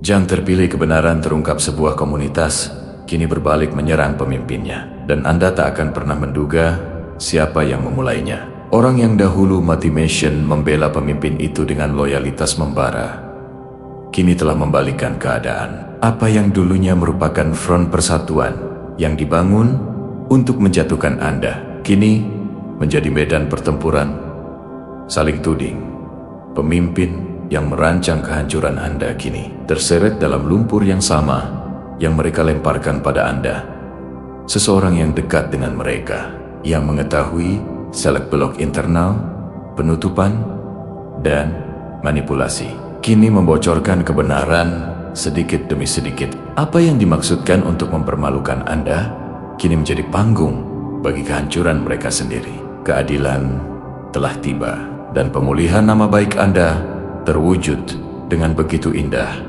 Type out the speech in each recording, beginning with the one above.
Jang terpilih kebenaran terungkap sebuah komunitas, kini berbalik menyerang pemimpinnya. Dan Anda tak akan pernah menduga siapa yang memulainya. Orang yang dahulu motivation membela pemimpin itu dengan loyalitas membara, kini telah membalikkan keadaan. Apa yang dulunya merupakan front persatuan yang dibangun untuk menjatuhkan Anda, kini menjadi medan pertempuran saling tuding. Pemimpin yang merancang kehancuran Anda kini terseret dalam lumpur yang sama yang mereka lemparkan pada Anda. Seseorang yang dekat dengan mereka, yang mengetahui selek belok internal, penutupan, dan manipulasi, kini membocorkan kebenaran sedikit demi sedikit. Apa yang dimaksudkan untuk mempermalukan Anda, kini menjadi panggung bagi kehancuran mereka sendiri. Keadilan telah tiba, dan pemulihan nama baik Anda terwujud dengan begitu indah.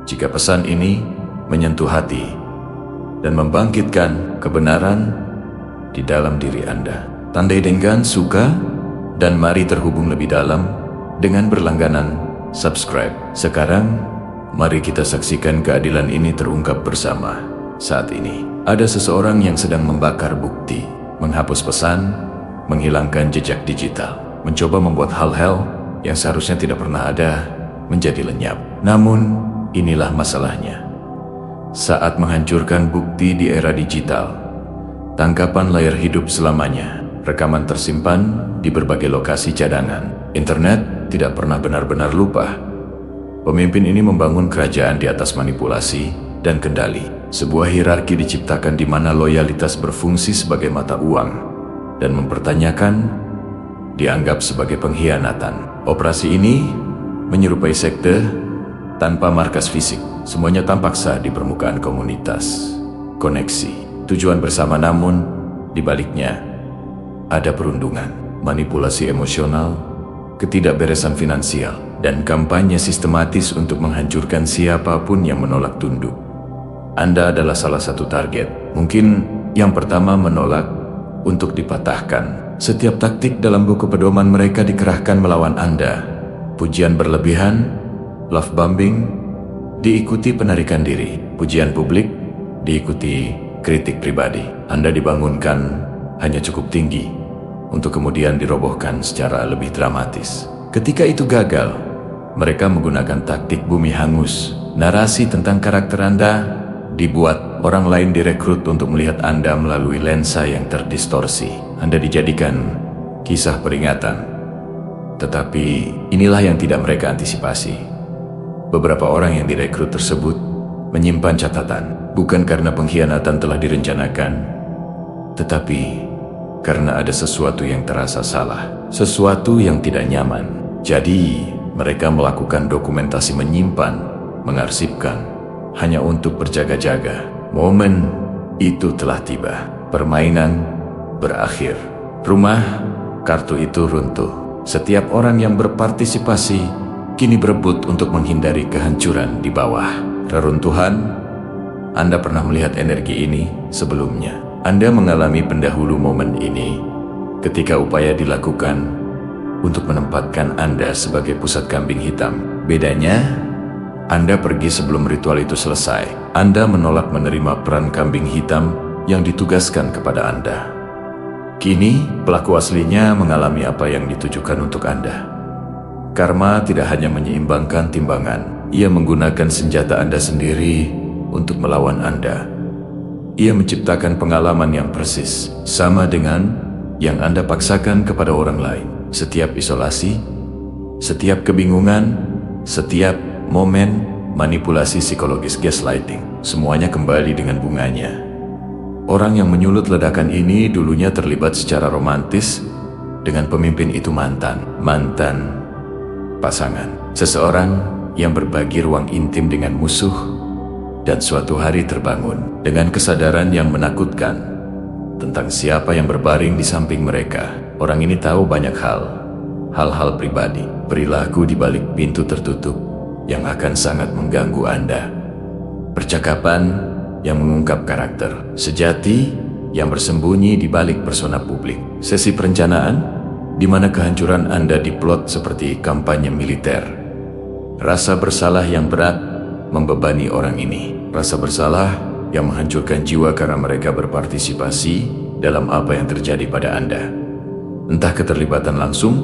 Jika pesan ini menyentuh hati dan membangkitkan kebenaran di dalam diri Anda, tandai dengan suka dan mari terhubung lebih dalam dengan berlangganan subscribe. Sekarang, mari kita saksikan keadilan ini terungkap bersama. Saat ini, ada seseorang yang sedang membakar bukti, menghapus pesan, menghilangkan jejak digital, mencoba membuat hal-hal yang seharusnya tidak pernah ada menjadi lenyap. Namun, inilah masalahnya. Saat menghancurkan bukti di era digital, tangkapan layar hidup selamanya, rekaman tersimpan di berbagai lokasi cadangan. Internet tidak pernah benar-benar lupa. Pemimpin ini membangun kerajaan di atas manipulasi dan kendali. Sebuah hierarki diciptakan di mana loyalitas berfungsi sebagai mata uang dan mempertanyakan dianggap sebagai pengkhianatan. Operasi ini menyerupai sekte tanpa markas fisik. Semuanya tampak sah di permukaan komunitas. Koneksi, tujuan bersama, namun di baliknya ada perundungan, manipulasi emosional, ketidakberesan finansial, dan kampanye sistematis untuk menghancurkan siapapun yang menolak tunduk. Anda adalah salah satu target. Mungkin yang pertama menolak untuk dipatahkan. Setiap taktik dalam buku pedoman mereka dikerahkan melawan Anda. Pujian berlebihan, love bombing, diikuti penarikan diri. Pujian publik, diikuti kritik pribadi. Anda dibangunkan hanya cukup tinggi untuk kemudian dirobohkan secara lebih dramatis. Ketika itu gagal, mereka menggunakan taktik bumi hangus. Narasi tentang karakter Anda dibuat, orang lain direkrut untuk melihat Anda melalui lensa yang terdistorsi. Anda dijadikan kisah peringatan. Tetapi inilah yang tidak mereka antisipasi. Beberapa orang yang direkrut tersebut menyimpan catatan, bukan karena pengkhianatan telah direncanakan, tetapi karena ada sesuatu yang terasa salah, sesuatu yang tidak nyaman. Jadi mereka melakukan dokumentasi, menyimpan, mengarsipkan, hanya untuk berjaga-jaga. Momen itu telah tiba. Permainan berakhir. Rumah kartu itu runtuh. Setiap orang yang berpartisipasi kini berebut untuk menghindari kehancuran di bawah reruntuhan. Anda pernah melihat energi ini sebelumnya. Anda mengalami pendahulu momen ini ketika upaya dilakukan untuk menempatkan Anda sebagai pusat kambing hitam. Bedanya, Anda pergi sebelum ritual itu selesai. Anda menolak menerima peran kambing hitam yang ditugaskan kepada Anda. Kini, pelaku aslinya mengalami apa yang ditujukan untuk Anda. Karma tidak hanya menyeimbangkan timbangan, ia menggunakan senjata Anda sendiri untuk melawan Anda. Ia menciptakan pengalaman yang persis, sama dengan yang Anda paksakan kepada orang lain. Setiap isolasi, setiap kebingungan, setiap momen manipulasi psikologis, gaslighting, semuanya kembali dengan bunganya. Orang yang menyulut ledakan ini dulunya terlibat secara romantis dengan pemimpin itu, mantan pasangan, seseorang yang berbagi ruang intim dengan musuh, dan suatu hari terbangun dengan kesadaran yang menakutkan tentang siapa yang berbaring di samping mereka. Orang ini tahu banyak hal-hal pribadi, perilaku di balik pintu tertutup yang akan sangat mengganggu Anda. Percakapan yang mengungkap karakter sejati yang bersembunyi di balik persona publik. Sesi perencanaan di mana kehancuran Anda diplot seperti kampanye militer. Rasa bersalah yang berat membebani orang ini. Rasa bersalah yang menghancurkan jiwa karena mereka berpartisipasi dalam apa yang terjadi pada Anda. Entah keterlibatan langsung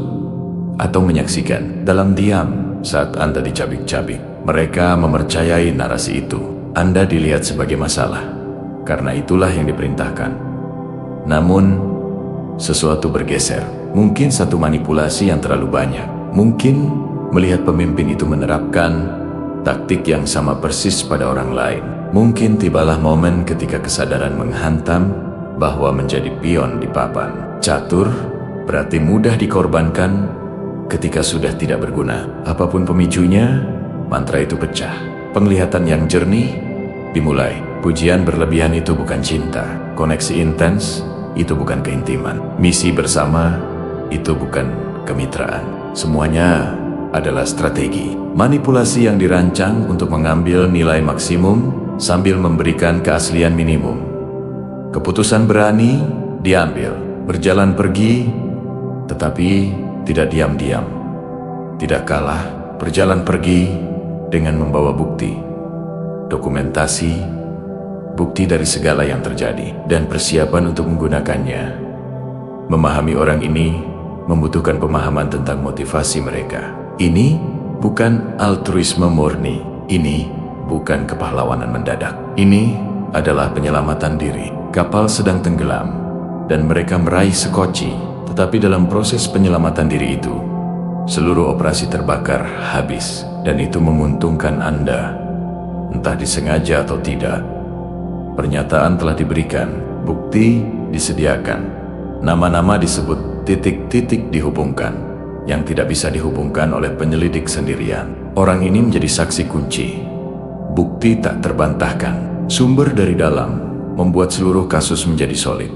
atau menyaksikan dalam diam saat Anda dicabik-cabik. Mereka mempercayai narasi itu. Anda dilihat sebagai masalah, karena itulah yang diperintahkan. Namun, sesuatu bergeser. Mungkin satu manipulasi yang terlalu banyak. Mungkin melihat pemimpin itu menerapkan taktik yang sama persis pada orang lain. Mungkin tibalah momen ketika kesadaran menghantam bahwa menjadi pion di papan catur berarti mudah dikorbankan ketika sudah tidak berguna. Apapun pemicunya, mantra itu pecah. Penglihatan yang jernih dimulai. Pujian berlebihan itu bukan cinta. Koneksi intens itu bukan keintiman. Misi bersama itu bukan kemitraan. Semuanya adalah strategi. Manipulasi yang dirancang untuk mengambil nilai maksimum sambil memberikan keaslian minimum. Keputusan berani diambil, berjalan pergi, tetapi tidak diam-diam. Tidak kalah, berjalan pergi dengan membawa bukti, dokumentasi, bukti dari segala yang terjadi, dan persiapan untuk menggunakannya. Memahami orang ini membutuhkan pemahaman tentang motivasi mereka. Ini bukan altruisme murni. Ini bukan kepahlawanan mendadak. Ini adalah penyelamatan diri. Kapal sedang tenggelam, dan mereka meraih sekoci. Tetapi dalam proses penyelamatan diri itu, seluruh operasi terbakar habis. Dan itu menguntungkan Anda, entah disengaja atau tidak. Pernyataan telah diberikan, bukti disediakan, nama-nama disebut, titik-titik dihubungkan, yang tidak bisa dihubungkan oleh penyelidik sendirian. Orang ini menjadi saksi kunci. Bukti tak terbantahkan. Sumber dari dalam membuat seluruh kasus menjadi solid.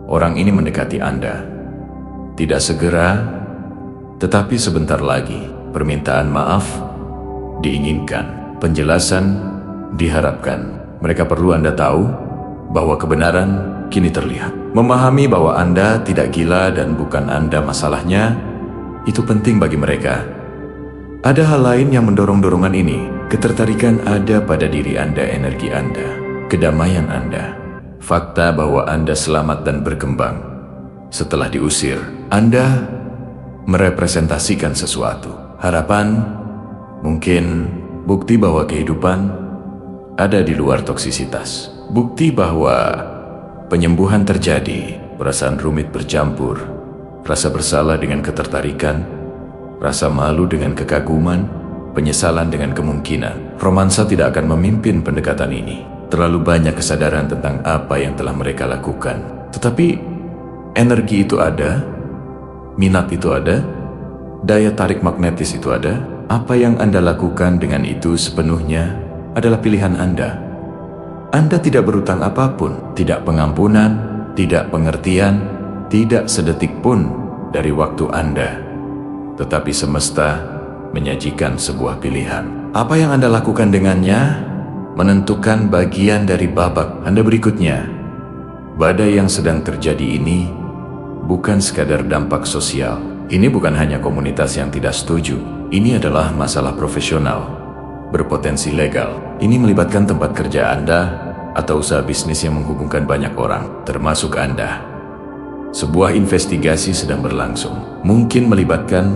Orang ini mendekati Anda. Tidak segera, tetapi sebentar lagi. Permintaan maaf diinginkan. Penjelasan diharapkan. Mereka perlu Anda tahu bahwa kebenaran kini terlihat. Memahami bahwa Anda tidak gila dan bukan Anda masalahnya, itu penting bagi mereka. Ada hal lain yang mendorong dorongan ini. Ketertarikan ada pada diri Anda, energi Anda, kedamaian Anda. Fakta bahwa Anda selamat dan berkembang. Setelah diusir, Anda merepresentasikan sesuatu. Harapan, mungkin bukti bahwa kehidupan ada di luar toksisitas. Bukti bahwa penyembuhan terjadi, perasaan rumit bercampur, rasa bersalah dengan ketertarikan, rasa malu dengan kekaguman, penyesalan dengan kemungkinan. Romansa tidak akan memimpin pendekatan ini. Terlalu banyak kesadaran tentang apa yang telah mereka lakukan. Tetapi energi itu ada, minat itu ada, daya tarik magnetis itu ada. Apa yang Anda lakukan dengan itu sepenuhnya adalah pilihan Anda. Anda tidak berutang apapun, tidak pengampunan, tidak pengertian, tidak sedetik pun dari waktu Anda. Tetapi semesta menyajikan sebuah pilihan. Apa yang Anda lakukan dengannya menentukan bagian dari babak Anda berikutnya. Badai yang sedang terjadi ini bukan sekadar dampak sosial. Ini bukan hanya komunitas yang tidak setuju. Ini adalah masalah profesional, berpotensi legal. Ini melibatkan tempat kerja Anda atau usaha bisnis yang menghubungkan banyak orang, termasuk Anda. Sebuah investigasi sedang berlangsung. Mungkin melibatkan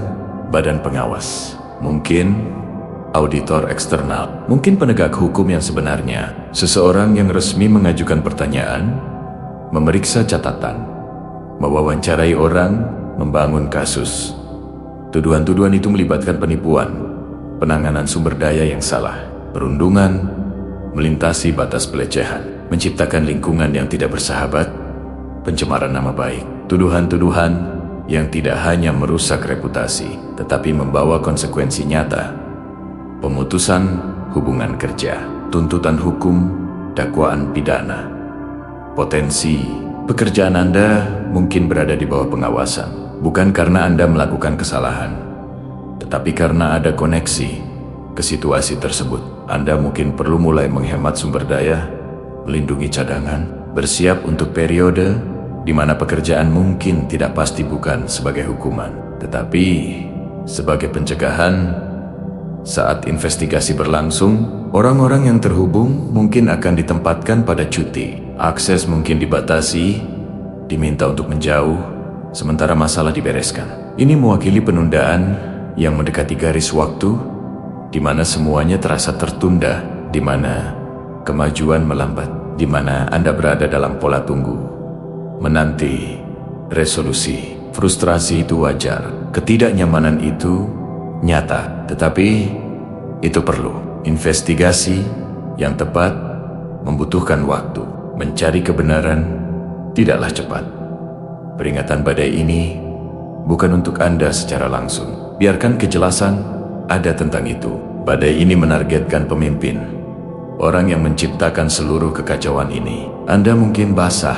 badan pengawas, mungkin auditor eksternal, mungkin penegak hukum yang sebenarnya, seseorang yang resmi mengajukan pertanyaan, memeriksa catatan, mewawancarai orang, membangun kasus. Tuduhan-tuduhan itu melibatkan penipuan, penanganan sumber daya yang salah, perundungan, melintasi batas pelecehan, menciptakan lingkungan yang tidak bersahabat, pencemaran nama baik. Tuduhan-tuduhan yang tidak hanya merusak reputasi, tetapi membawa konsekuensi nyata. Pemutusan hubungan kerja, tuntutan hukum, dakwaan pidana. Potensi pekerjaan Anda mungkin berada di bawah pengawasan, bukan karena Anda melakukan kesalahan, tetapi karena ada koneksi ke situasi tersebut. Anda mungkin perlu mulai menghemat sumber daya, melindungi cadangan, bersiap untuk periode di mana pekerjaan mungkin tidak pasti bukan sebagai hukuman, tetapi sebagai pencegahan Saat investigasi berlangsung, orang-orang yang terhubung mungkin akan ditempatkan pada cuti. Akses mungkin dibatasi, diminta untuk menjauh, sementara masalah dibereskan. Ini mewakili penundaan yang mendekati garis waktu, di mana semuanya terasa tertunda, di mana kemajuan melambat, di mana Anda berada dalam pola tunggu, menanti resolusi. Frustrasi itu wajar, ketidaknyamanan itu nyata, tetapi itu perlu. Investigasi yang tepat membutuhkan waktu. Mencari kebenaran tidaklah cepat. Peringatan badai ini bukan untuk Anda secara langsung. Biarkan kejelasan ada tentang itu. Badai ini menargetkan pemimpin, orang yang menciptakan seluruh kekacauan ini. Anda mungkin basah,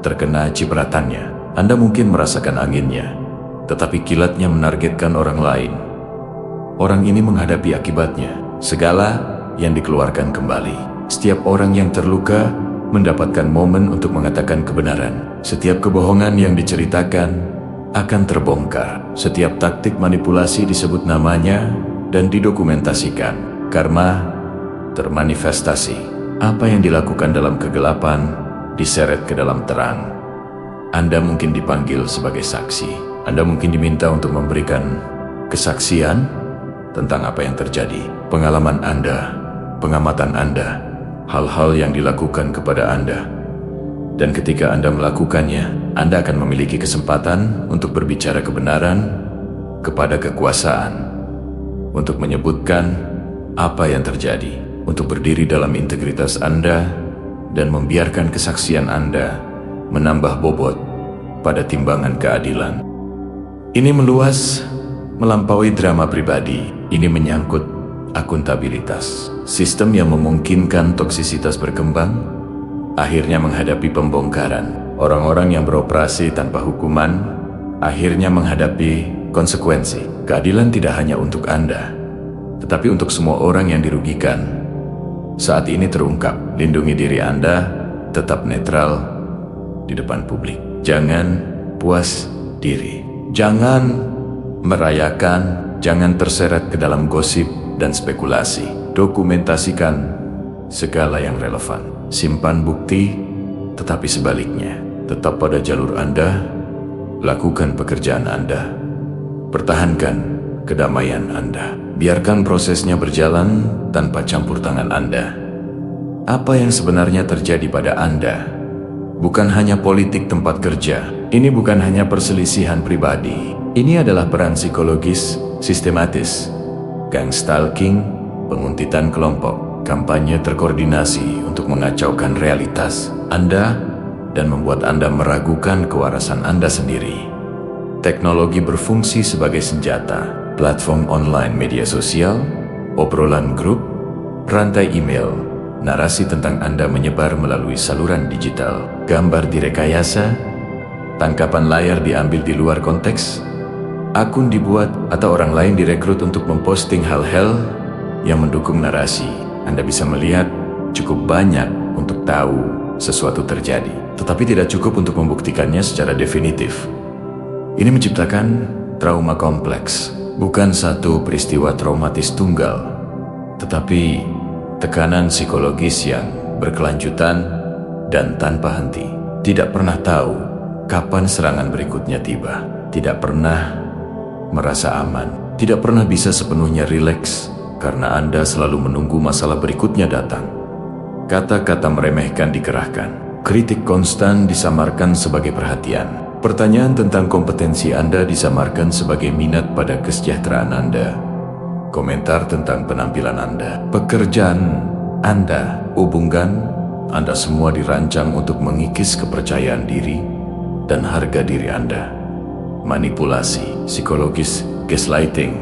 terkena cipratannya. Anda mungkin merasakan anginnya, tetapi kilatnya menargetkan orang lain. Orang ini menghadapi akibatnya. Segala yang dikeluarkan kembali. Setiap orang yang terluka mendapatkan momen untuk mengatakan kebenaran. Setiap kebohongan yang diceritakan akan terbongkar. Setiap taktik manipulasi disebut namanya dan didokumentasikan. Karma termanifestasi. Apa yang dilakukan dalam kegelapan diseret ke dalam terang. Anda mungkin dipanggil sebagai saksi. Anda mungkin diminta untuk memberikan kesaksian tentang apa yang terjadi. Pengalaman Anda, pengamatan Anda, hal-hal yang dilakukan kepada Anda. Dan ketika Anda melakukannya, Anda akan memiliki kesempatan untuk berbicara kebenaran kepada kekuasaan, untuk menyebutkan apa yang terjadi, untuk berdiri dalam integritas Anda, dan membiarkan kesaksian Anda menambah bobot pada timbangan keadilan. Ini meluas, melampaui drama pribadi. Ini menyangkut akuntabilitas. Sistem yang memungkinkan toksisitas berkembang, akhirnya menghadapi pembongkaran. Orang-orang yang beroperasi tanpa hukuman, akhirnya menghadapi konsekuensi. Keadilan tidak hanya untuk Anda, tetapi untuk semua orang yang dirugikan. Saat ini terungkap, lindungi diri Anda, tetap netral di depan publik. Jangan puas diri. Jangan merayakan, jangan terseret ke dalam gosip dan spekulasi. Dokumentasikan segala yang relevan. Simpan bukti, tetapi sebaliknya, tetap pada jalur Anda, lakukan pekerjaan Anda. Pertahankan kedamaian Anda. Biarkan prosesnya berjalan tanpa campur tangan Anda. Apa yang sebenarnya terjadi pada Anda bukan hanya politik tempat kerja. Ini bukan hanya perselisihan pribadi. Ini adalah peran psikologis sistematis, gang stalking, penguntitan kelompok, kampanye terkoordinasi untuk mengacaukan realitas Anda dan membuat Anda meragukan kewarasan Anda sendiri. Teknologi berfungsi sebagai senjata, platform online media sosial, obrolan grup, rantai email, narasi tentang Anda menyebar melalui saluran digital, gambar direkayasa, tangkapan layar diambil di luar konteks, akun dibuat atau orang lain direkrut untuk memposting hal-hal yang mendukung narasi. Anda bisa melihat cukup banyak untuk tahu sesuatu terjadi, tetapi tidak cukup untuk membuktikannya secara definitif. Ini menciptakan trauma kompleks, bukan satu peristiwa traumatis tunggal, tetapi tekanan psikologis yang berkelanjutan dan tanpa henti. Tidak pernah tahu kapan serangan berikutnya tiba. Tidak pernah merasa aman. Tidak pernah bisa sepenuhnya rileks karena Anda selalu menunggu masalah berikutnya datang. Kata-kata meremehkan dikerahkan. Kritik konstan disamarkan sebagai perhatian. Pertanyaan tentang kompetensi Anda disamarkan sebagai minat pada kesejahteraan Anda. Komentar tentang penampilan Anda, pekerjaan Anda, hubungan Anda semua dirancang untuk mengikis kepercayaan diri dan harga diri Anda. Manipulasi psikologis, gaslighting,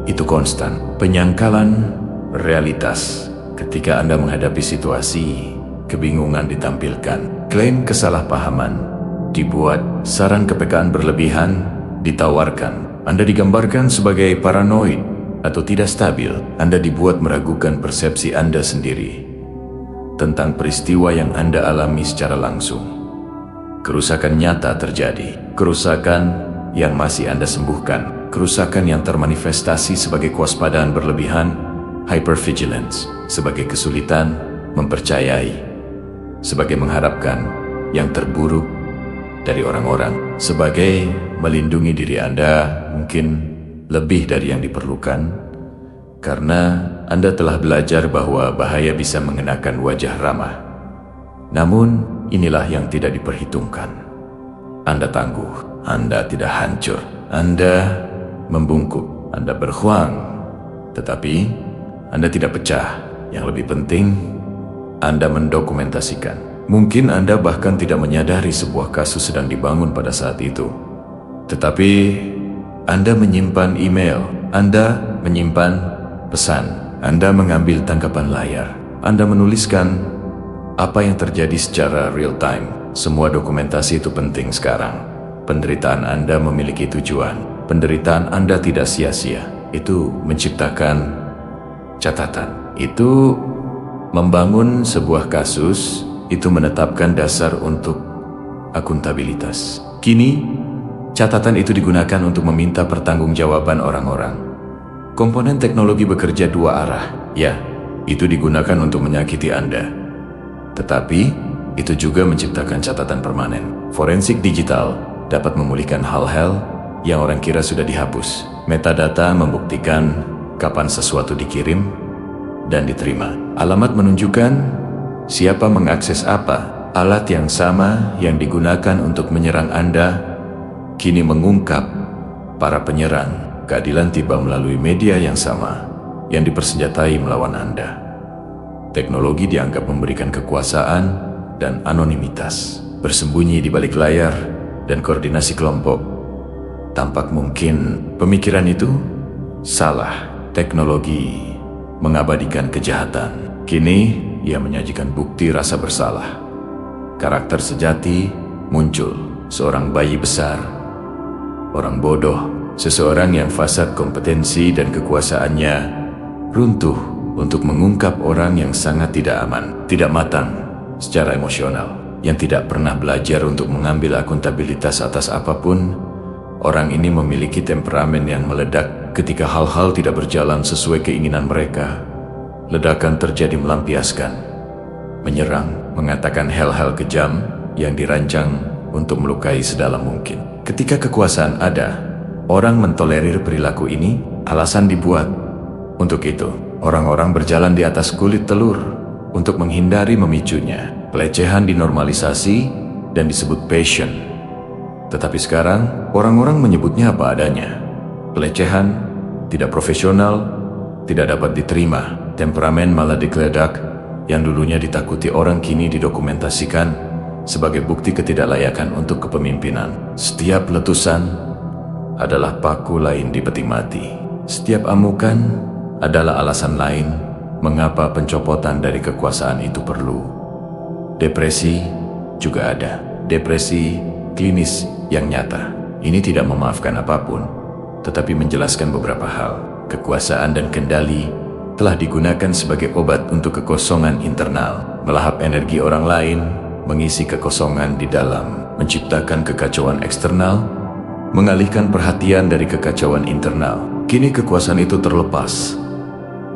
itu konstan. Penyangkalan realitas. Ketika Anda menghadapi situasi, kebingungan ditampilkan, klaim kesalahpahaman dibuat, saran kepekaan berlebihan ditawarkan. Anda digambarkan sebagai paranoid atau tidak stabil. Anda dibuat meragukan persepsi Anda sendiri tentang peristiwa yang Anda alami secara langsung. Kerusakan nyata terjadi, kerusakan yang masih Anda sembuhkan. kerusakan yang termanifestasi sebagai kewaspadaan berlebihan, hypervigilance, sebagai kesulitan mempercayai, sebagai mengharapkan yang terburuk dari orang-orang, sebagai melindungi diri Anda mungkin lebih dari yang diperlukan, karena Anda telah belajar bahwa bahaya bisa mengenakan wajah ramah. Namun, inilah yang tidak diperhitungkan. Anda tangguh, Anda tidak hancur, Anda membungkuk, Anda berjuang, tetapi Anda tidak pecah. Yang lebih penting, Anda mendokumentasikan. Mungkin Anda bahkan tidak menyadari sebuah kasus sedang dibangun pada saat itu. Tetapi Anda menyimpan email, Anda menyimpan pesan, Anda mengambil tangkapan layar, Anda menuliskan apa yang terjadi secara real time. Semua dokumentasi itu penting sekarang. Penderitaan Anda memiliki tujuan. Penderitaan Anda tidak sia-sia. Itu menciptakan catatan. Itu membangun sebuah kasus. Itu menetapkan dasar untuk akuntabilitas. Kini, catatan itu digunakan untuk meminta pertanggungjawaban orang-orang. Komponen teknologi bekerja dua arah. Ya, itu digunakan untuk menyakiti Anda. Tetapi, itu juga menciptakan catatan permanen. Forensik digital dapat memulihkan hal-hal yang orang kira sudah dihapus. Metadata membuktikan kapan sesuatu dikirim dan diterima. Alamat menunjukkan siapa mengakses apa. Alat yang sama yang digunakan untuk menyerang Anda kini mengungkap para penyerang. Keadilan tiba melalui media yang sama yang dipersenjatai melawan Anda. Teknologi dianggap memberikan kekuasaan dan anonimitas, bersembunyi di balik layar dan koordinasi kelompok. Tampak mungkin pemikiran itu salah. Teknologi mengabadikan kejahatan. Kini ia menyajikan bukti rasa bersalah. Karakter sejati muncul, seorang bayi besar, orang bodoh, seseorang yang fasad kompetensi dan kekuasaannya runtuh untuk mengungkap orang yang sangat tidak aman, tidak matang secara emosional, yang tidak pernah belajar untuk mengambil akuntabilitas atas apapun. Orang ini memiliki temperamen yang meledak ketika hal-hal tidak berjalan sesuai keinginan mereka. Ledakan terjadi melampiaskan, menyerang, mengatakan hal-hal kejam yang dirancang untuk melukai sedalam mungkin. Ketika kekuasaan ada, orang mentolerir perilaku ini, alasan dibuat. Untuk itu, orang-orang berjalan di atas kulit telur untuk menghindari memicunya. Pelecehan dinormalisasi dan disebut passion. Tetapi sekarang, orang-orang menyebutnya apa adanya. Pelecehan tidak profesional, tidak dapat diterima. Temperamen malah digeledak. Yang dulunya ditakuti orang kini didokumentasikan sebagai bukti ketidaklayakan untuk kepemimpinan. Setiap letusan adalah paku lain di peti mati. Setiap amukan adalah alasan lain mengapa pencopotan dari kekuasaan itu perlu. Depresi juga ada. Depresi klinis yang nyata. Ini tidak memaafkan apapun, tetapi menjelaskan beberapa hal. Kekuasaan dan kendali telah digunakan sebagai obat untuk kekosongan internal, melahap energi orang lain, mengisi kekosongan di dalam, menciptakan kekacauan eksternal, mengalihkan perhatian dari kekacauan internal. Kini kekuasaan itu terlepas.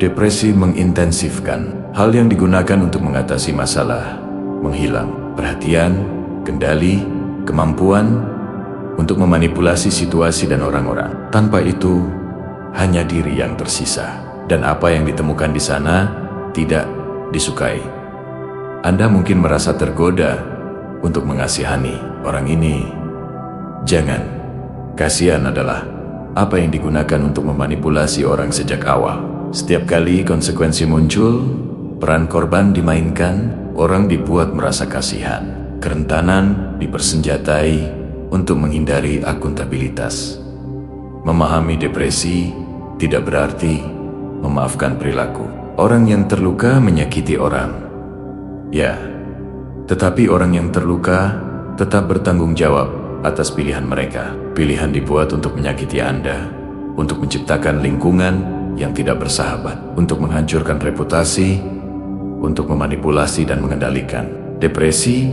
Depresi mengintensifkan hal yang digunakan untuk mengatasi masalah, menghilang perhatian, kendali, kemampuan untuk memanipulasi situasi dan orang-orang. Tanpa itu, hanya diri yang tersisa, dan apa yang ditemukan di sana tidak disukai. Anda mungkin merasa tergoda untuk mengasihani orang ini. Jangan. Kasihan adalah apa yang digunakan untuk memanipulasi orang sejak awal. Setiap kali konsekuensi muncul, peran korban dimainkan, orang dibuat merasa kasihan. Kerentanan dipersenjatai untuk menghindari akuntabilitas. Memahami depresi tidak berarti memaafkan perilaku. Orang yang terluka menyakiti orang. Ya, tetapi orang yang terluka tetap bertanggung jawab atas pilihan mereka. Pilihan dibuat untuk menyakiti Anda, untuk menciptakan lingkungan yang tidak bersahabat, untuk menghancurkan reputasi, untuk memanipulasi dan mengendalikan. Depresi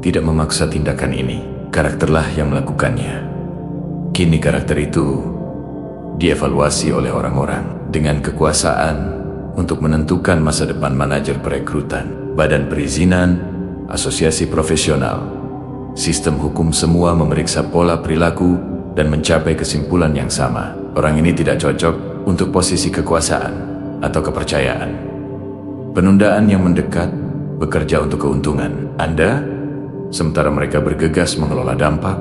tidak memaksa tindakan ini. Karakterlah yang melakukannya. Kini karakter itu dievaluasi oleh orang-orang dengan kekuasaan untuk menentukan masa depan manajer perekrutan, badan perizinan, asosiasi profesional, sistem hukum, semua memeriksa pola perilaku dan mencapai kesimpulan yang sama. Orang ini tidak cocok untuk posisi kekuasaan atau kepercayaan. Penundaan yang mendekat bekerja untuk keuntungan Anda, sementara mereka bergegas mengelola dampak.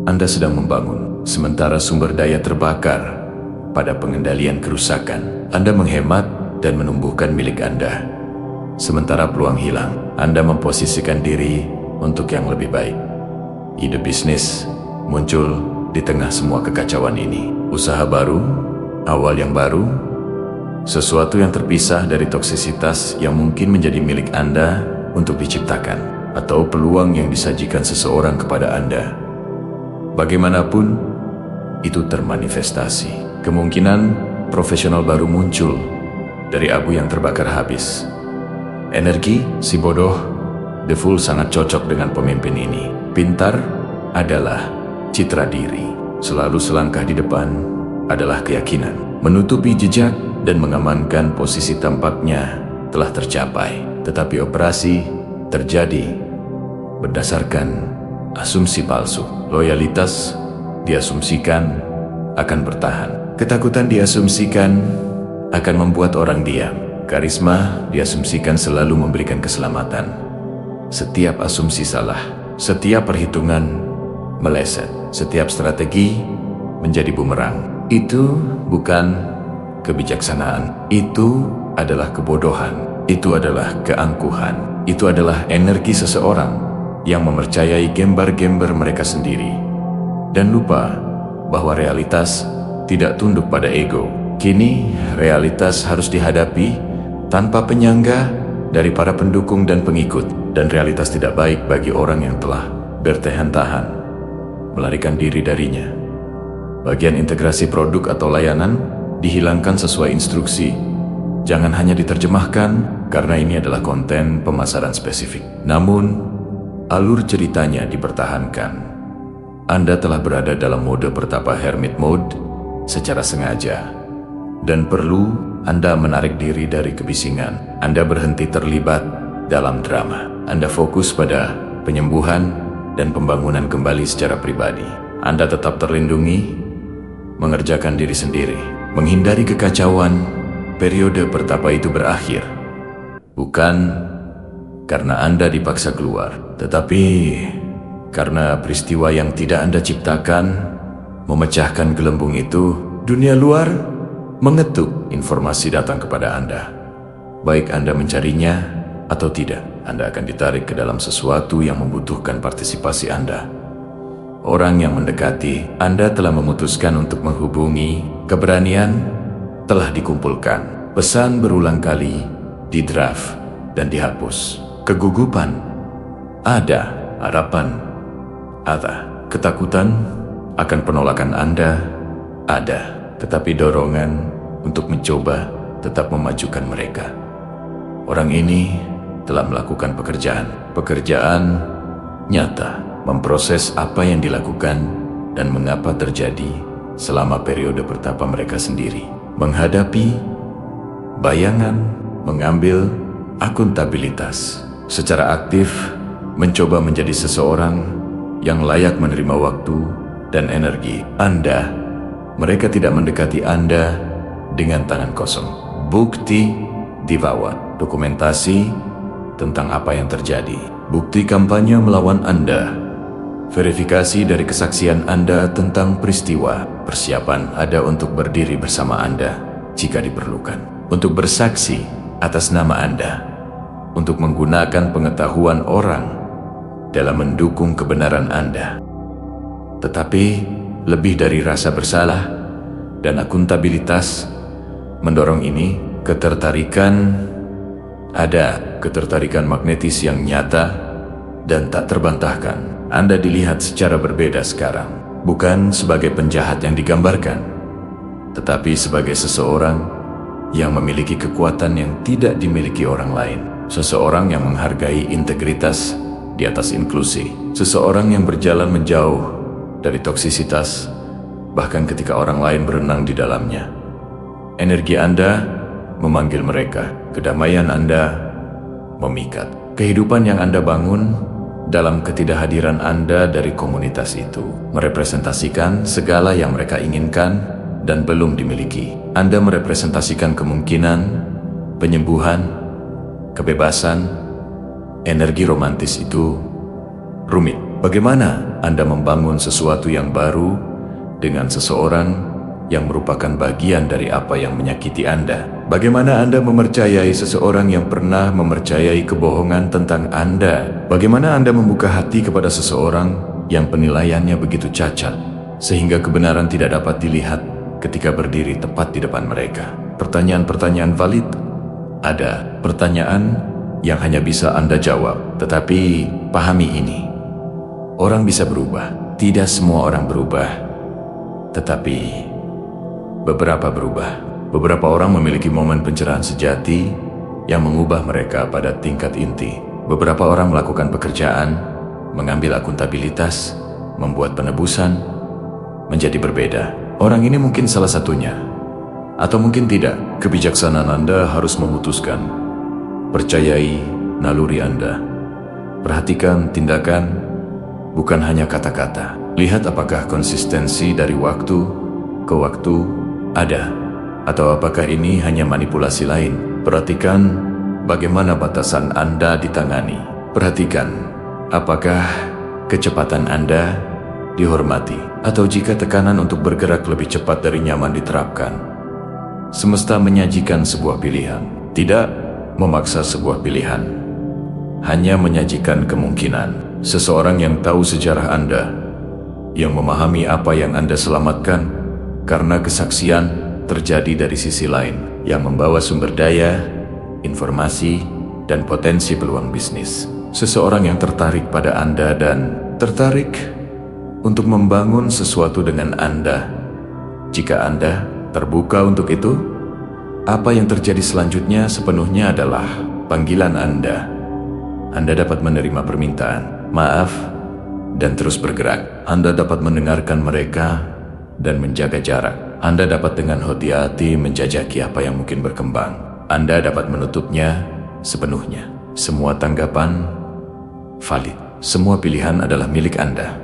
Anda sedang membangun, sementara sumber daya terbakar pada pengendalian kerusakan. Anda menghemat dan menumbuhkan milik Anda, sementara peluang hilang. Anda memposisikan diri untuk yang lebih baik. Ide bisnis muncul di tengah semua kekacauan ini. Usaha baru, awal yang baru, sesuatu yang terpisah dari toksisitas yang mungkin menjadi milik Anda untuk diciptakan, atau peluang yang disajikan seseorang kepada Anda. Bagaimanapun, itu termanifestasi. Kemungkinan profesional baru muncul dari abu yang terbakar habis. Energi si bodoh, The Fool, sangat cocok dengan pemimpin ini. Pintar adalah citra diri. Selalu selangkah di depan adalah keyakinan. Menutupi jejak dan mengamankan posisi tampaknya telah tercapai. Tetapi operasi terjadi berdasarkan asumsi palsu. Loyalitas diasumsikan akan bertahan. Ketakutan diasumsikan akan membuat orang diam. Karisma diasumsikan selalu memberikan keselamatan. Setiap asumsi salah. Setiap perhitungan meleset. Setiap strategi menjadi bumerang. Itu bukan kebijaksanaan. Itu adalah kebodohan. Itu adalah keangkuhan. Itu adalah energi seseorang yang mempercayai gambar-gambar mereka sendiri dan lupa bahwa realitas tidak tunduk pada ego. Kini realitas harus dihadapi tanpa penyangga dari para pendukung dan pengikut, dan realitas tidak baik bagi orang yang telah bertahan-tahan melarikan diri darinya. Bagian integrasi produk atau layanan dihilangkan sesuai instruksi. Jangan hanya diterjemahkan karena ini adalah konten pemasaran spesifik, namun alur ceritanya dipertahankan. Anda telah berada dalam mode pertapa hermit mode secara sengaja, dan perlu Anda menarik diri dari kebisingan. Anda berhenti terlibat dalam drama. Anda fokus pada penyembuhan dan pembangunan kembali secara pribadi. Anda tetap terlindungi, mengerjakan diri sendiri, menghindari kekacauan. Periode pertapa itu berakhir, bukan karena Anda dipaksa keluar, tetapi karena peristiwa yang tidak Anda ciptakan memecahkan gelembung itu. Dunia luar mengetuk, informasi datang kepada Anda. Baik Anda mencarinya atau tidak, Anda akan ditarik ke dalam sesuatu yang membutuhkan partisipasi Anda. Orang yang mendekati Anda telah memutuskan untuk menghubungi. Keberanian telah dikumpulkan. Pesan berulang kali di draft dan dihapus. Kegugupan ada, harapan ada, ketakutan akan penolakan Anda ada, tetapi dorongan untuk mencoba tetap memajukan mereka. Orang ini telah melakukan pekerjaan nyata, memproses apa yang dilakukan dan mengapa terjadi selama periode pertapa mereka sendiri, menghadapi bayangan, mengambil akuntabilitas secara aktif, mencoba menjadi seseorang yang layak menerima waktu dan energi Anda. Mereka tidak mendekati Anda dengan tangan kosong. Bukti dibawa, dokumentasi tentang apa yang terjadi, bukti kampanye melawan Anda, verifikasi dari kesaksian Anda tentang peristiwa. Persiapan ada untuk berdiri bersama Anda jika diperlukan, untuk bersaksi atas nama Anda, untuk menggunakan pengetahuan orang dalam mendukung kebenaran Anda. Tetapi lebih dari rasa bersalah dan akuntabilitas mendorong ini, ada ketertarikan magnetis yang nyata dan tak terbantahkan. Anda dilihat secara berbeda sekarang, bukan sebagai penjahat yang digambarkan, tetapi sebagai seseorang yang memiliki kekuatan yang tidak dimiliki orang lain. Seseorang yang menghargai integritas di atas inklusi. Seseorang yang berjalan menjauh dari toksisitas bahkan ketika orang lain berenang di dalamnya. Energi Anda memanggil mereka, kedamaian Anda memikat. Kehidupan yang Anda bangun dalam ketidakhadiran Anda dari komunitas itu merepresentasikan segala yang mereka inginkan dan belum dimiliki. Anda merepresentasikan kemungkinan, penyembuhan, kebebasan. Energi romantis itu rumit. Bagaimana Anda membangun sesuatu yang baru dengan seseorang yang merupakan bagian dari apa yang menyakiti Anda? Bagaimana Anda mempercayai seseorang yang pernah mempercayai kebohongan tentang Anda? Bagaimana Anda membuka hati kepada seseorang yang penilaiannya begitu cacat, sehingga kebenaran tidak dapat dilihat ketika berdiri tepat di depan mereka? Pertanyaan-pertanyaan valid. Ada pertanyaan yang hanya bisa Anda jawab, tetapi pahami ini. Orang bisa berubah. Tidak semua orang berubah, tetapi beberapa berubah. Beberapa orang memiliki momen pencerahan sejati yang mengubah mereka pada tingkat inti. Beberapa orang melakukan pekerjaan, mengambil akuntabilitas, membuat penebusan, menjadi berbeda. Orang ini mungkin salah satunya, atau mungkin tidak. Kebijaksanaan Anda harus memutuskan. Percayai naluri Anda. Perhatikan tindakan, bukan hanya kata-kata. Lihat apakah konsistensi dari waktu ke waktu ada, atau apakah ini hanya manipulasi lain. Perhatikan bagaimana batasan Anda ditangani. Perhatikan apakah kecepatan Anda dihormati, atau jika tekanan untuk bergerak lebih cepat dari nyaman diterapkan. Semesta menyajikan sebuah pilihan, tidak memaksa sebuah pilihan, hanya menyajikan kemungkinan. Seseorang yang tahu sejarah Anda, yang memahami apa yang Anda selamatkan karena kesaksian terjadi dari sisi lain, yang membawa sumber daya, informasi, dan potensi peluang bisnis. Seseorang yang tertarik pada Anda dan tertarik untuk membangun sesuatu dengan Anda. Jika Anda terbuka untuk itu, apa yang terjadi selanjutnya sepenuhnya adalah panggilan Anda. Anda dapat menerima permintaan maaf dan terus bergerak. Anda dapat mendengarkan mereka dan menjaga jarak. Anda dapat dengan hati-hati menjajaki apa yang mungkin berkembang. Anda dapat menutupnya sepenuhnya. Semua tanggapan valid. Semua pilihan adalah milik Anda.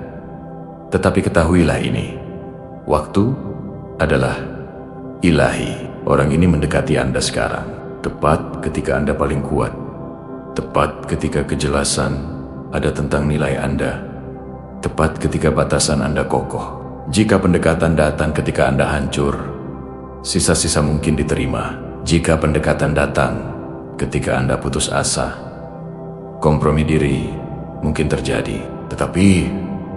Tetapi ketahuilah ini, waktu adalah ilahi. Orang ini mendekati Anda sekarang, tepat ketika Anda paling kuat, tepat ketika kejelasan ada tentang nilai Anda, tepat ketika batasan Anda kokoh. Jika pendekatan datang ketika Anda hancur, sisa-sisa mungkin diterima. Jika pendekatan datang ketika Anda putus asa, kompromi diri mungkin terjadi. Tetapi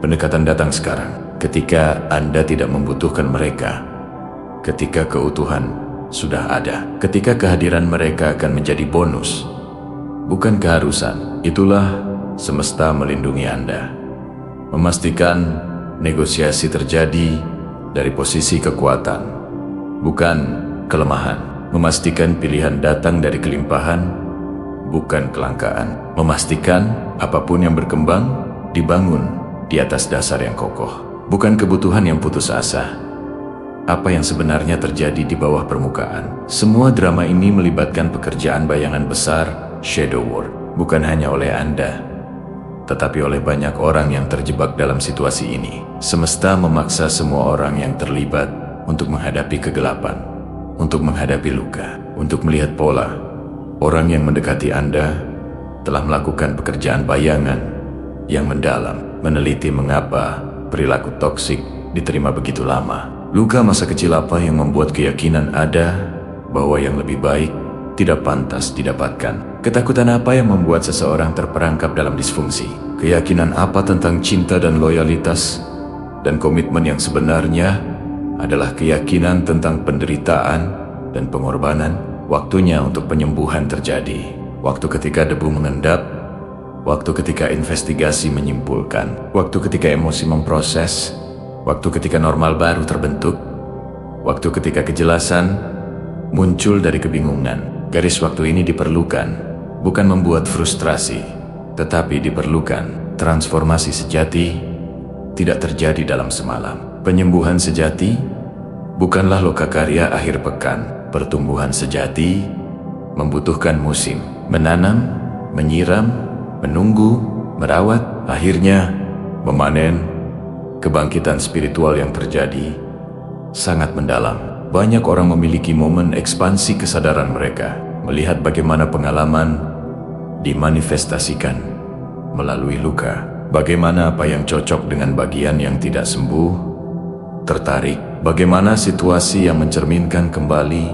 pendekatan datang sekarang ketika Anda tidak membutuhkan mereka, ketika keutuhan sudah ada, ketika kehadiran mereka akan menjadi bonus, bukan keharusan. Itulah semesta melindungi Anda, memastikan negosiasi terjadi dari posisi kekuatan, bukan kelemahan, memastikan pilihan datang dari kelimpahan, bukan kelangkaan, memastikan apapun yang berkembang dibangun di atas dasar yang kokoh, bukan kebutuhan yang putus asa. Apa yang sebenarnya terjadi di bawah permukaan. Semua drama ini melibatkan pekerjaan bayangan besar, shadow work, bukan hanya oleh Anda, tetapi oleh banyak orang yang terjebak dalam situasi ini. Semesta memaksa semua orang yang terlibat untuk menghadapi kegelapan, untuk menghadapi luka, untuk melihat pola. Orang yang mendekati Anda telah melakukan pekerjaan bayangan yang mendalam, meneliti mengapa perilaku toksik diterima begitu lama. Luka masa kecil apa yang membuat keyakinan ada bahwa yang lebih baik tidak pantas didapatkan? Ketakutan apa yang membuat seseorang terperangkap dalam disfungsi? Keyakinan apa tentang cinta dan loyalitas dan komitmen yang sebenarnya adalah keyakinan tentang penderitaan dan pengorbanan? Waktunya untuk penyembuhan terjadi. Waktu ketika debu mengendap, waktu ketika investigasi menyimpulkan, waktu ketika emosi memproses, waktu ketika normal baru terbentuk, waktu ketika kejelasan muncul dari kebingungan. Garis waktu ini diperlukan, bukan membuat frustrasi, tetapi diperlukan. Transformasi sejati tidak terjadi dalam semalam. Penyembuhan sejati bukanlah lokakarya akhir pekan. Pertumbuhan sejati membutuhkan musim. Menanam, menyiram, menunggu, merawat, akhirnya memanen. Kebangkitan spiritual yang terjadi sangat mendalam. Banyak orang memiliki momen ekspansi kesadaran mereka, melihat bagaimana pengalaman dimanifestasikan melalui luka. Bagaimana apa yang cocok dengan bagian yang tidak sembuh tertarik. Bagaimana situasi yang mencerminkan kembali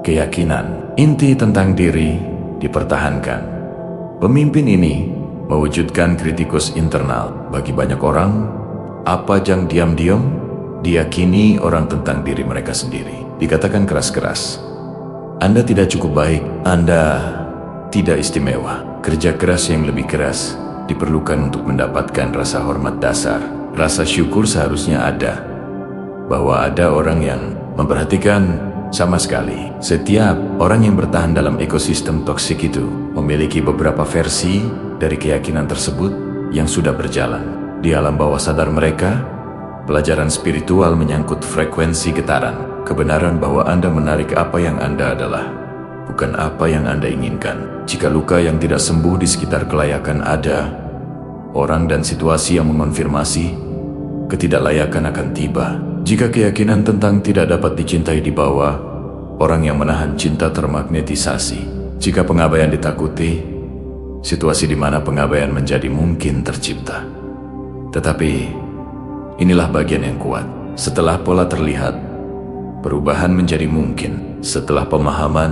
keyakinan inti tentang diri dipertahankan. Pemimpin ini mewujudkan kritikus internal. Bagi banyak orang, apa yang diam-diam diyakini orang tentang diri mereka sendiri. Dikatakan keras-keras, Anda tidak cukup baik, Anda tidak istimewa. Kerja keras yang lebih keras diperlukan untuk mendapatkan rasa hormat dasar. Rasa syukur seharusnya ada, bahwa ada orang yang memperhatikan sama sekali. Setiap orang yang bertahan dalam ekosistem toksik itu memiliki beberapa versi dari keyakinan tersebut yang sudah berjalan. Di alam bawah sadar mereka, pelajaran spiritual menyangkut frekuensi getaran. Kebenaran bahwa Anda menarik apa yang Anda adalah, bukan apa yang Anda inginkan. Jika luka yang tidak sembuh di sekitar kelayakan ada, orang dan situasi yang mengonfirmasi ketidaklayakan akan tiba. Jika keyakinan tentang tidak dapat dicintai di bawah, orang yang menahan cinta termagnetisasi. Jika pengabaian ditakuti, situasi di mana pengabaian menjadi mungkin tercipta. Tetapi inilah bagian yang kuat. Setelah pola terlihat, perubahan menjadi mungkin. Setelah pemahaman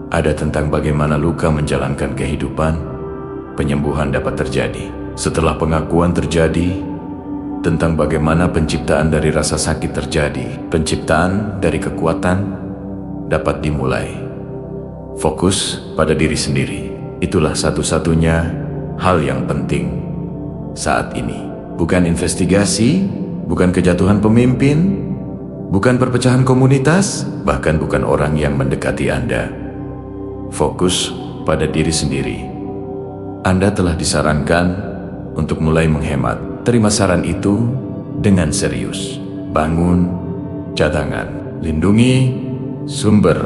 ada tentang bagaimana luka menjalankan kehidupan, penyembuhan dapat terjadi. Setelah pengakuan terjadi tentang bagaimana penciptaan dari rasa sakit terjadi, penciptaan dari kekuatan dapat dimulai. Fokus pada diri sendiri, itulah satu-satunya hal yang penting saat ini. Bukan investigasi, bukan kejatuhan pemimpin, bukan perpecahan komunitas, bahkan bukan orang yang mendekati Anda. Fokus pada diri sendiri. Anda telah disarankan untuk mulai menghemat. Terima saran itu dengan serius. Bangun cadangan, lindungi sumber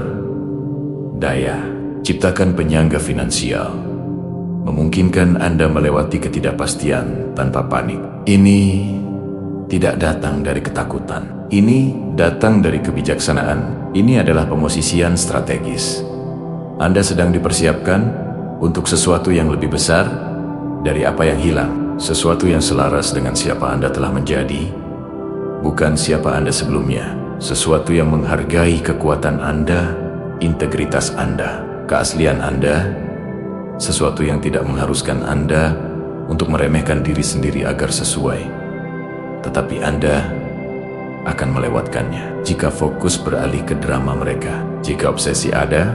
daya, ciptakan penyangga finansial, memungkinkan Anda melewati ketidakpastian tanpa panik. Ini tidak datang dari ketakutan, ini datang dari kebijaksanaan. Ini adalah pemosisian strategis. Anda sedang dipersiapkan untuk sesuatu yang lebih besar dari apa yang hilang. Sesuatu yang selaras dengan siapa Anda telah menjadi, bukan siapa Anda sebelumnya. Sesuatu yang menghargai kekuatan Anda, integritas Anda, keaslian Anda. Sesuatu yang tidak mengharuskan Anda untuk meremehkan diri sendiri agar sesuai. Tetapi Anda akan melewatkannya jika fokus beralih ke drama mereka. Jika obsesi ada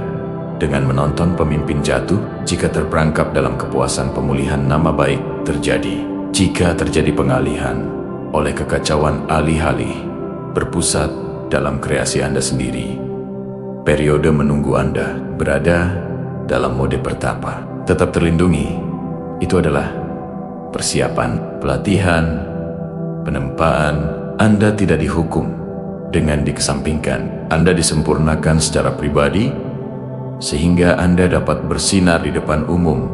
dengan menonton pemimpin jatuh, jika terperangkap dalam kepuasan pemulihan nama baik terjadi, jika terjadi pengalihan oleh kekacauan alih-alih berpusat dalam kreasi Anda sendiri, periode menunggu Anda berada dalam mode pertapa. Tetap terlindungi, itu adalah persiapan, pelatihan, penempaan. Anda tidak dihukum dengan dikesampingkan. Anda disempurnakan secara pribadi, sehingga Anda dapat bersinar di depan umum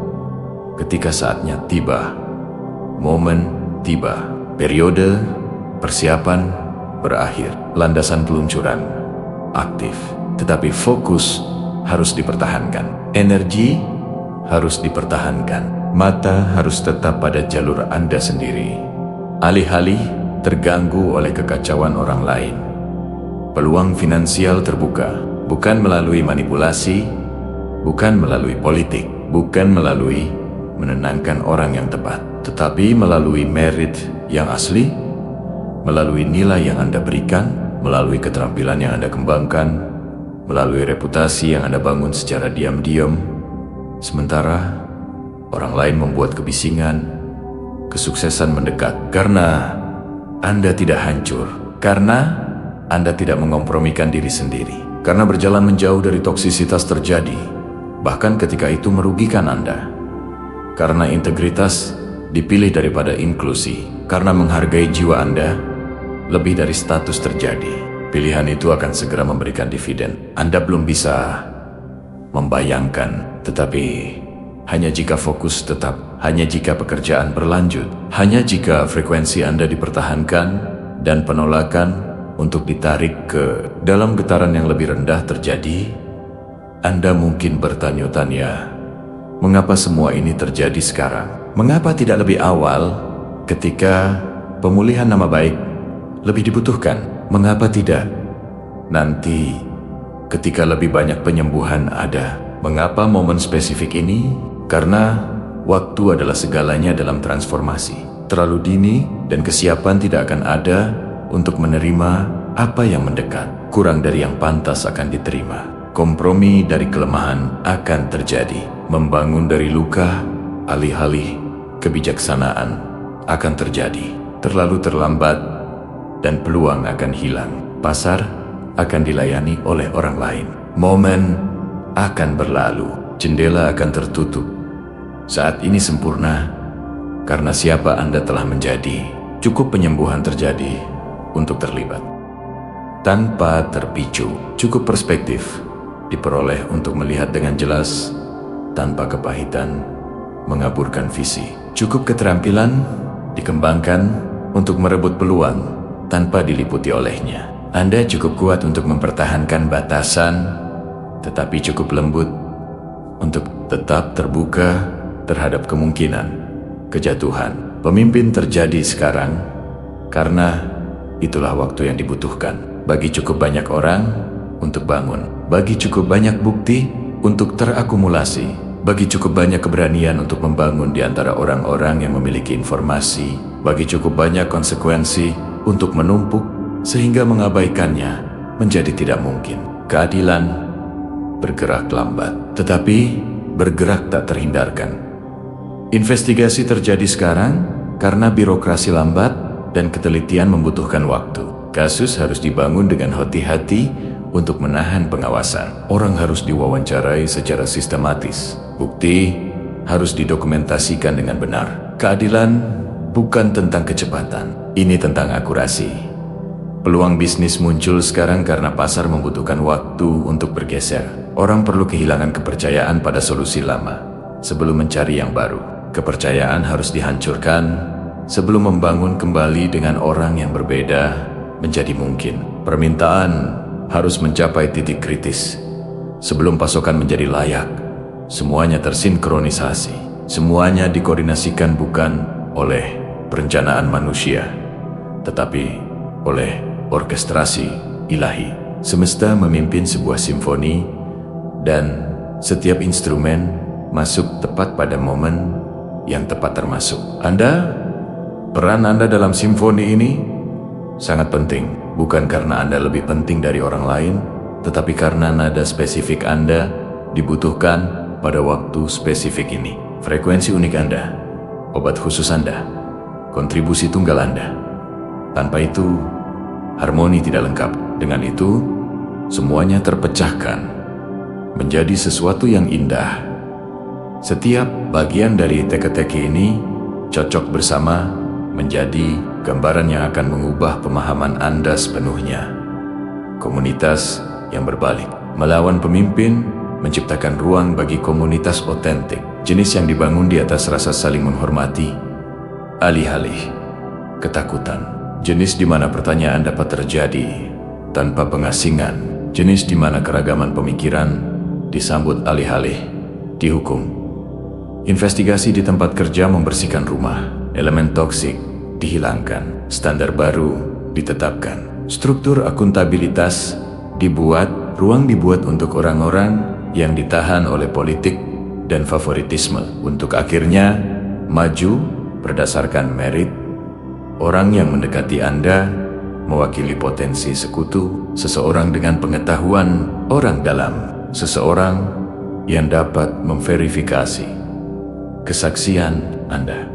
ketika saatnya tiba. Momen tiba, periode persiapan berakhir, landasan peluncuran aktif. Tetapi fokus harus dipertahankan, energi harus dipertahankan, mata harus tetap pada jalur Anda sendiri. Alih-alih terganggu oleh kekacauan orang lain. Peluang finansial terbuka, bukan melalui manipulasi, bukan melalui politik, bukan melalui menenangkan orang yang tepat, tetapi melalui merit yang asli, melalui nilai yang Anda berikan, melalui keterampilan yang Anda kembangkan, melalui reputasi yang Anda bangun secara diam-diam, sementara orang lain membuat kebisingan. Kesuksesan mendekat karena Anda tidak hancur, karena Anda tidak mengompromikan diri sendiri, karena berjalan menjauh dari toksisitas terjadi, bahkan ketika itu merugikan Anda, karena integritas dipilih daripada inklusi, karena menghargai jiwa Anda lebih dari status terjadi. Pilihan itu akan segera memberikan dividen. Anda belum bisa membayangkan, tetapi hanya jika fokus tetap, hanya jika pekerjaan berlanjut, hanya jika frekuensi Anda dipertahankan dan penolakan untuk ditarik ke dalam getaran yang lebih rendah terjadi, Anda mungkin bertanya-tanya, mengapa semua ini terjadi sekarang? Mengapa tidak lebih awal ketika pemulihan nama baik lebih dibutuhkan? Mengapa tidak nanti ketika lebih banyak penyembuhan ada? Mengapa momen spesifik ini? Karena waktu adalah segalanya dalam transformasi. Terlalu dini dan kesiapan tidak akan ada untuk menerima apa yang mendekat. Kurang dari yang pantas akan diterima. Kompromi dari kelemahan akan terjadi. Membangun dari luka, alih-alih kebijaksanaan akan terjadi. Terlalu terlambat dan peluang akan hilang. Pasar akan dilayani oleh orang lain. Momen akan berlalu. Jendela akan tertutup. Saat ini sempurna karena siapa Anda telah menjadi. Cukup penyembuhan terjadi untuk terlibat tanpa terpicu. Cukup perspektif diperoleh untuk melihat dengan jelas tanpa kepahitan mengaburkan visi. Cukup keterampilan dikembangkan untuk merebut peluang tanpa diliputi olehnya. Anda cukup kuat untuk mempertahankan batasan, tetapi cukup lembut untuk tetap terbuka terhadap kemungkinan kejatuhan. Pemimpin terjadi sekarang karena itulah waktu yang dibutuhkan. Bagi cukup banyak orang untuk bangun. Bagi cukup banyak bukti untuk terakumulasi. Bagi cukup banyak keberanian untuk membangun di antara orang-orang yang memiliki informasi. Bagi cukup banyak konsekuensi untuk menumpuk sehingga mengabaikannya menjadi tidak mungkin. Keadilan bergerak lambat, tetapi bergerak tak terhindarkan. Investigasi terjadi sekarang karena birokrasi lambat dan ketelitian membutuhkan waktu. Kasus harus dibangun dengan hati-hati untuk menahan pengawasan. Orang harus diwawancarai secara sistematis. Bukti harus didokumentasikan dengan benar. Keadilan bukan tentang kecepatan, ini tentang akurasi. Peluang bisnis muncul sekarang karena pasar membutuhkan waktu untuk bergeser. Orang perlu kehilangan kepercayaan pada solusi lama sebelum mencari yang baru. Kepercayaan harus dihancurkan sebelum membangun kembali dengan orang yang berbeda menjadi mungkin. Permintaan harus mencapai titik kritis sebelum pasokan menjadi layak. Semuanya tersinkronisasi. Semuanya dikoordinasikan bukan oleh perencanaan manusia, tetapi oleh orkestrasi ilahi. Semesta memimpin sebuah simfoni dan setiap instrumen masuk tepat pada momen yang tepat termasuk. Peran Anda dalam simfoni ini sangat penting, bukan karena Anda lebih penting dari orang lain, tetapi karena nada spesifik Anda dibutuhkan pada waktu spesifik ini. Frekuensi unik Anda, obat khusus Anda, kontribusi tunggal Anda. Tanpa itu, harmoni tidak lengkap. Dengan itu, semuanya terpecahkan menjadi sesuatu yang indah. Setiap bagian dari teka-teki ini cocok bersama menjadi gambaran yang akan mengubah pemahaman Anda sepenuhnya. Komunitas yang berbalik. Melawan pemimpin menciptakan ruang bagi komunitas otentik. Jenis yang dibangun di atas rasa saling menghormati, alih-alih ketakutan. Jenis di mana pertanyaan dapat terjadi tanpa pengasingan. Jenis di mana keragaman pemikiran disambut alih-alih dihukum. Investigasi di tempat kerja membersihkan rumah. Elemen toksik dihilangkan. Standar baru ditetapkan. Struktur akuntabilitas dibuat. Ruang dibuat untuk orang-orang yang ditahan oleh politik dan favoritisme untuk akhirnya maju berdasarkan merit. Orang yang mendekati Anda mewakili potensi sekutu, seseorang dengan pengetahuan orang dalam, seseorang yang dapat memverifikasi kesaksian Anda,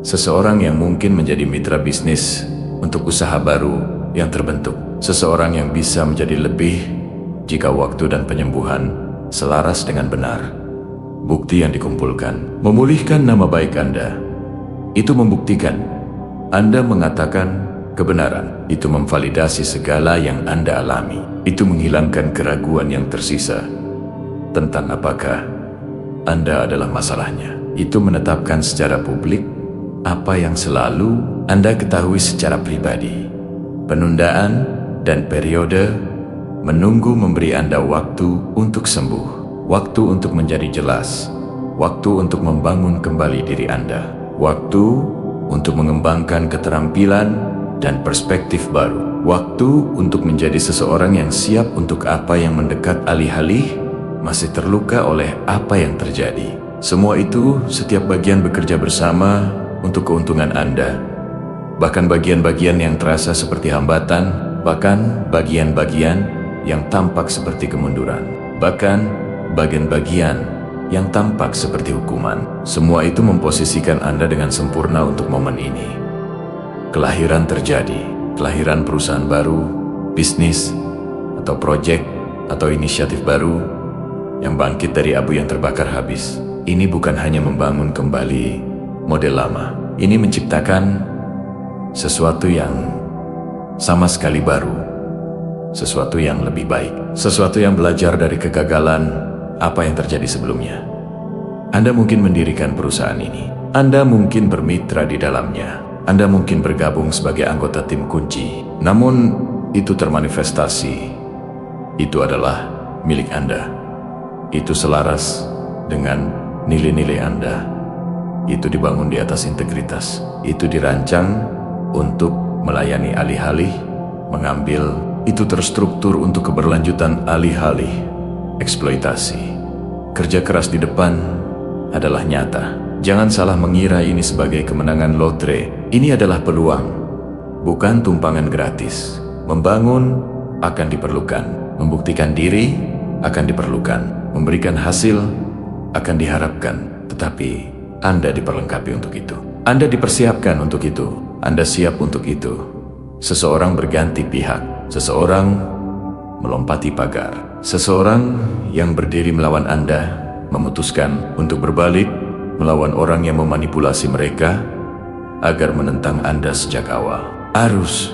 seseorang yang mungkin menjadi mitra bisnis untuk usaha baru yang terbentuk, seseorang yang bisa menjadi lebih jika waktu dan penyembuhan selaras dengan benar. Bukti yang dikumpulkan memulihkan nama baik Anda. Itu membuktikan Anda mengatakan kebenaran. Itu memvalidasi segala yang Anda alami. Itu menghilangkan keraguan yang tersisa tentang apakah Anda adalah masalahnya. Itu menetapkan secara publik apa yang selalu Anda ketahui secara pribadi. Penundaan dan periode menunggu memberi Anda waktu untuk sembuh, waktu untuk menjadi jelas, waktu untuk membangun kembali diri Anda, waktu untuk mengembangkan keterampilan dan perspektif baru, waktu untuk menjadi seseorang yang siap untuk apa yang mendekat alih-alih masih terluka oleh apa yang terjadi. Semua itu, setiap bagian bekerja bersama untuk keuntungan Anda. Bahkan bagian-bagian yang terasa seperti hambatan, bahkan bagian-bagian yang tampak seperti kemunduran, bahkan bagian-bagian yang tampak seperti hukuman. Semua itu memposisikan Anda dengan sempurna untuk momen ini. Kelahiran terjadi, kelahiran perusahaan baru, bisnis, atau proyek, atau inisiatif baru yang bangkit dari abu yang terbakar habis. Ini bukan hanya membangun kembali model lama. Ini menciptakan sesuatu yang sama sekali baru, sesuatu yang lebih baik, sesuatu yang belajar dari kegagalan apa yang terjadi sebelumnya. Anda mungkin mendirikan perusahaan ini, Anda mungkin bermitra di dalamnya, Anda mungkin bergabung sebagai anggota tim kunci, namun itu termanifestasi, itu adalah milik Anda, itu selaras dengan nilai-nilai Anda, itu dibangun di atas integritas, itu dirancang untuk melayani alih-alih, mengambil, itu terstruktur untuk keberlanjutan alih-alih, eksploitasi. Kerja keras di depan adalah nyata. Jangan salah mengira ini sebagai kemenangan lotre. Ini adalah peluang, bukan tumpangan gratis. Membangun akan diperlukan, membuktikan diri akan diperlukan, memberikan hasil akan diharapkan, tetapi Anda diperlengkapi untuk itu. Anda dipersiapkan untuk itu. Anda siap untuk itu. Seseorang berganti pihak, seseorang melompati pagar, seseorang yang berdiri melawan Anda memutuskan untuk berbalik melawan orang yang memanipulasi mereka agar menentang Anda sejak awal. Arus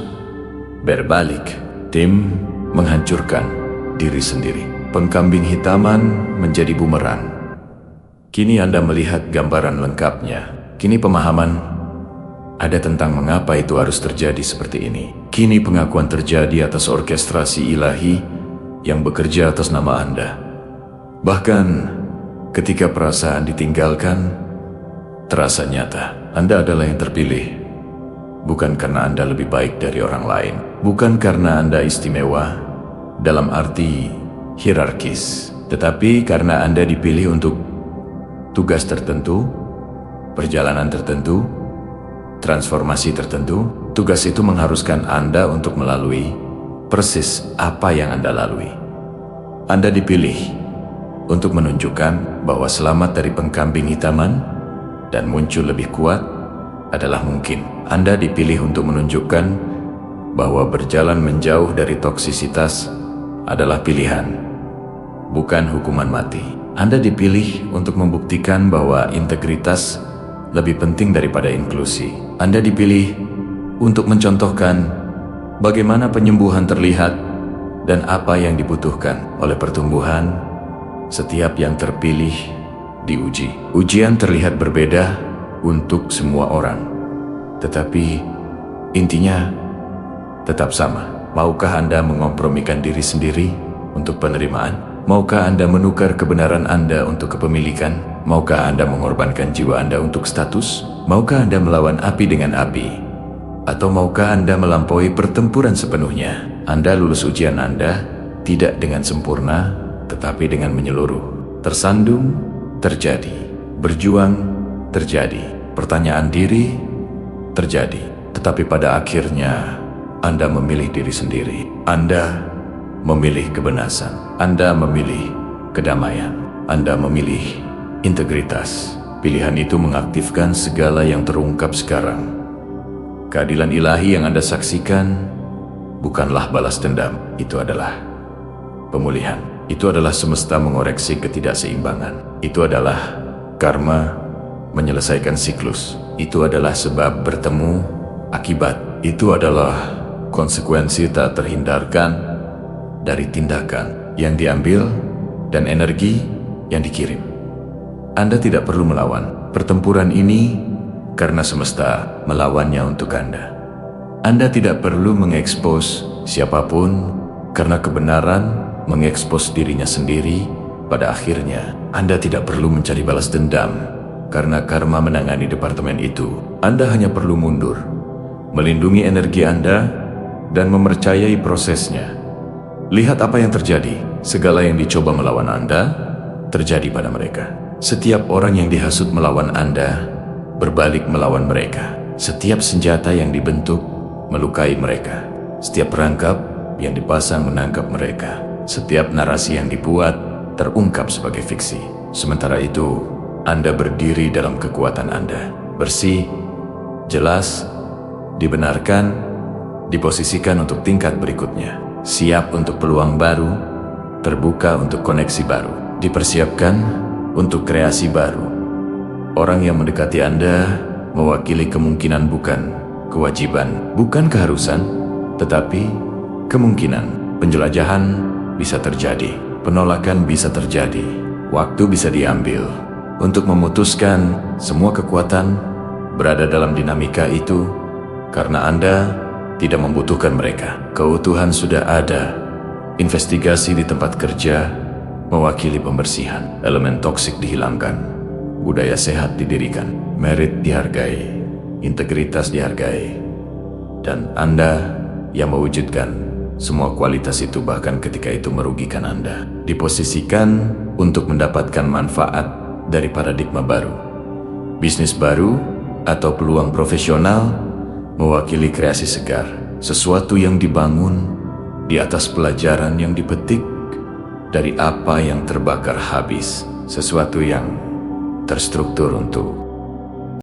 berbalik, tim menghancurkan diri sendiri. Pengkambing hitaman menjadi bumerang. Kini Anda melihat gambaran lengkapnya. Kini pemahaman ada tentang mengapa itu harus terjadi seperti ini. Kini pengakuan terjadi atas orkestrasi ilahi yang bekerja atas nama Anda. Bahkan ketika perasaan ditinggalkan, terasa nyata. Anda adalah yang terpilih. Bukan karena Anda lebih baik dari orang lain. Bukan karena Anda istimewa dalam arti hierarkis. Tetapi karena Anda dipilih untuk tugas tertentu, perjalanan tertentu, transformasi tertentu. Tugas itu mengharuskan Anda untuk melalui persis apa yang Anda lalui. Anda dipilih untuk menunjukkan bahwa selamat dari pengkambing hitaman dan muncul lebih kuat adalah mungkin. Anda dipilih untuk menunjukkan bahwa berjalan menjauh dari toksisitas adalah pilihan, bukan hukuman mati. Anda dipilih untuk membuktikan bahwa integritas lebih penting daripada inklusi. Anda dipilih untuk mencontohkan bagaimana penyembuhan terlihat dan apa yang dibutuhkan oleh pertumbuhan. Setiap yang terpilih diuji. Ujian terlihat berbeda untuk semua orang, tetapi intinya tetap sama. Maukah Anda mengompromikan diri sendiri untuk penerimaan? Maukah Anda menukar kebenaran Anda untuk kepemilikan? Maukah Anda mengorbankan jiwa Anda untuk status? Maukah Anda melawan api dengan api? Atau maukah Anda melampaui pertempuran sepenuhnya? Anda lulus ujian Anda tidak dengan sempurna, tetapi dengan menyeluruh. Tersandung, terjadi. Berjuang, terjadi. Pertanyaan diri, terjadi. Tetapi pada akhirnya, Anda memilih diri sendiri. Anda memilih kebenasan. Anda memilih kedamaian. Anda memilih integritas. Pilihan itu mengaktifkan segala yang terungkap sekarang. Keadilan ilahi yang Anda saksikan bukanlah balas dendam. Itu adalah pemulihan. Itu adalah semesta mengoreksi ketidakseimbangan. Itu adalah karma menyelesaikan siklus. Itu adalah sebab bertemu akibat itu adalah konsekuensi tak terhindarkan dari tindakan yang diambil dan energi yang dikirim. Anda tidak perlu melawan pertempuran ini karena semesta melawannya untuk Anda. Anda tidak perlu mengekspos siapapun karena kebenaran mengekspos dirinya sendiri. Pada akhirnya, Anda tidak perlu mencari balas dendam karena karma menangani departemen itu. Anda hanya perlu mundur, melindungi energi Anda, dan mempercayai prosesnya. Lihat apa yang terjadi. Segala yang dicoba melawan Anda terjadi pada mereka. Setiap orang yang dihasut melawan Anda berbalik melawan mereka. Setiap senjata yang dibentuk melukai mereka. Setiap perangkap yang dipasang menangkap mereka. Setiap narasi yang dibuat terungkap sebagai fiksi. Sementara itu, Anda berdiri dalam kekuatan Anda. Bersih, jelas, dibenarkan, diposisikan untuk tingkat berikutnya. Siap untuk peluang baru, terbuka untuk koneksi baru. Dipersiapkan untuk kreasi baru. Orang yang mendekati Anda mewakili kemungkinan, bukan kewajiban, bukan keharusan, tetapi kemungkinan. Penjelajahan bisa terjadi. Penolakan bisa terjadi, waktu bisa diambil untuk memutuskan. Semua kekuatan berada dalam dinamika itu karena Anda tidak membutuhkan mereka. Keutuhan sudah ada. Investigasi di tempat kerja mewakili pembersihan. Elemen toksik dihilangkan. Budaya sehat didirikan. Merit dihargai. Integritas dihargai. Dan Anda yang mewujudkan semua kualitas itu, bahkan ketika itu merugikan Anda. Diposisikan untuk mendapatkan manfaat dari paradigma baru. Bisnis baru atau peluang profesional mewakili kreasi segar. Sesuatu yang dibangun di atas pelajaran yang dipetik dari apa yang terbakar habis. Sesuatu yang terstruktur untuk